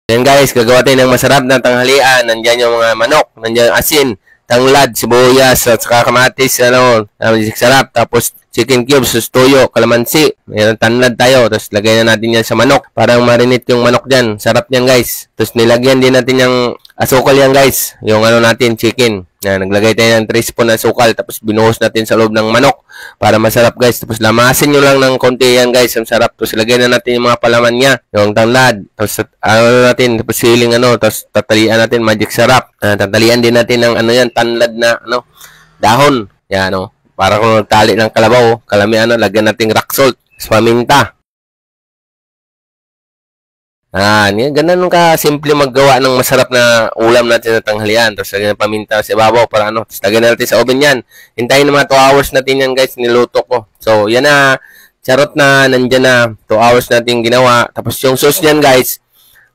Yan guys, gagawa tayo ng masarap na tanghalian. Nandiyan yung mga manok, nandiyan yung asin, tanglad, sibuyas, at saka kamatis, sarap. Tapos chicken cubes, toyo, kalamansi. Mayroon tanglad tayo. Tapos lagay na natin yan sa manok. Parang marinate yung manok dyan. Sarap yan guys. Tapos nilagyan din natin yung asukal yan guys. Yung natin, chicken. Yan, naglagay tayo ng 3 spoon na asukal. Tapos binuhos natin sa loob ng manok. Para masarap guys. Tapos lamasin nyo lang ng konti yan guys. Ang sarap. Tapos lagay na natin yung mga palaman niya. Yung tanglad. Tapos natin. Tapos siling Tapos tatalian natin magic sarap. Tatalian din natin ng yan. Tanglad na dahon. Yan para kung nagtali ng kalabaw. Kalami lagyan natin rock salt. Tapos paminta. Yan, ganun ka simple maggawa ng masarap na ulam natin na tanghalian. Tapos lagyan ng paminta sa ibabaw para Tapos lagyan natin sa oven yan. Hintayin na mga 2 hours natin yan guys, niluto ko. So, yan na. Charot na, nandyan na. 2 hours natin ginawa. Tapos yung sauce niyan guys,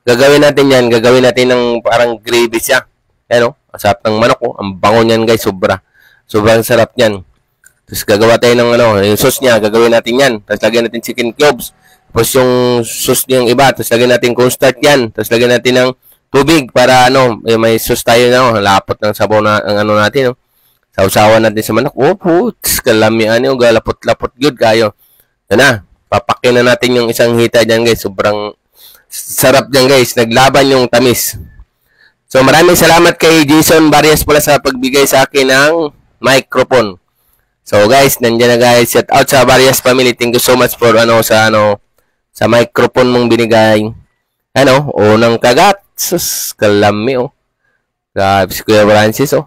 gagawin natin yan. Gagawin natin ng parang gravy siya. Yan ang sarap ng manok. Ang bango niyan guys, sobra. Sobrang sarap niyan. Tapos gagawa tayo ng yung sauce niya, gagawin natin yan. Tapos lagyan natin chicken cubes. Tapos yung sauce niyang iba, tapos lagyan natin cornstarch yan. Tapos lagyan natin ng tubig para may sauce tayo lapot ng sabaw na ang natin. Sausawan natin sa manok. Putz, kalamian galapot-lapot good kayo. Yan na, papakin na natin yung isang hita dyan guys. Sobrang sarap dyan guys. Naglaban yung tamis. So maraming salamat kay Jason Barrias pala sa pagbigay sa akin ng microphone. So guys, nandiyan na guys. Shout out sa Barrias family. Thank you so much for sa microphone mong binigay. Unang kagat. Sus, kalami Grabe si Kuya Francis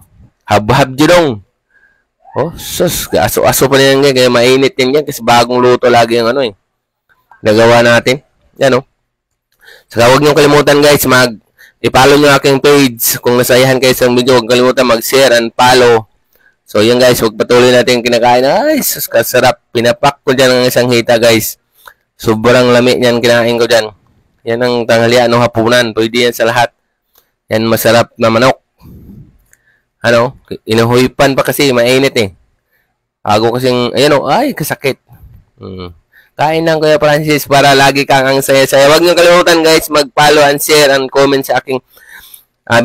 Hab-hab dyan sus, aso-aso pa niyan kaya mainit yan kasi bagong luto lagi yung nagawa natin. Yan Saka huwag niyong kalimutan guys, i-follow niyo aking page. Kung nasayahan kayo sa video, huwag kalimutan mag-share and follow. So yan guys, huwag patuloy natin kinakain. Ay, sus, kasarap. Pinapak ko dyan ng isang hita guys. Sobrang lami niyan kinain ko dyan. Yan ang tanghalian hapunan. Pwede yan sa lahat. Yan masarap na manok. Inuhuipan pa kasi mainit Ako kasing ay kasakit. Kain lang Kuya Francis para lagi kang ang saya-saya. Huwag niyo kalimutan guys mag-follow and share and comment sa aking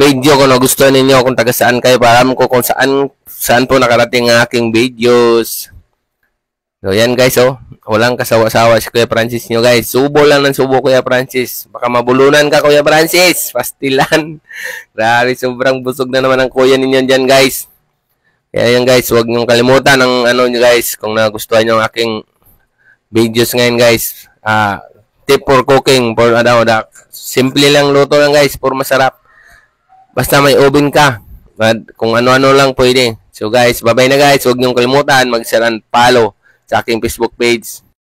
video kung gusto ninyo, kung taga saan kayo, para alam ko kung saan po nakarating ang aking videos. So yan guys walang kasawa-sawa si Kuya Francis nyo guys. Subo lang ng subo Kuya Francis. Baka mabulunan ka Kuya Francis. Pastilan. Grabe, sobrang busog na naman ang kuya ninyo dyan guys. Kaya yan guys, huwag nyo kalimutan ang nyo guys. Kung nagustuhan nyo ang aking videos ngayon guys. Tip for cooking. For simple lang luto lang guys. For masarap. Basta may oven ka. Kung ano-ano lang pwede. So guys, bye-bye na guys. Huwag nyo kalimutan mag-share and follow sa aking Facebook page.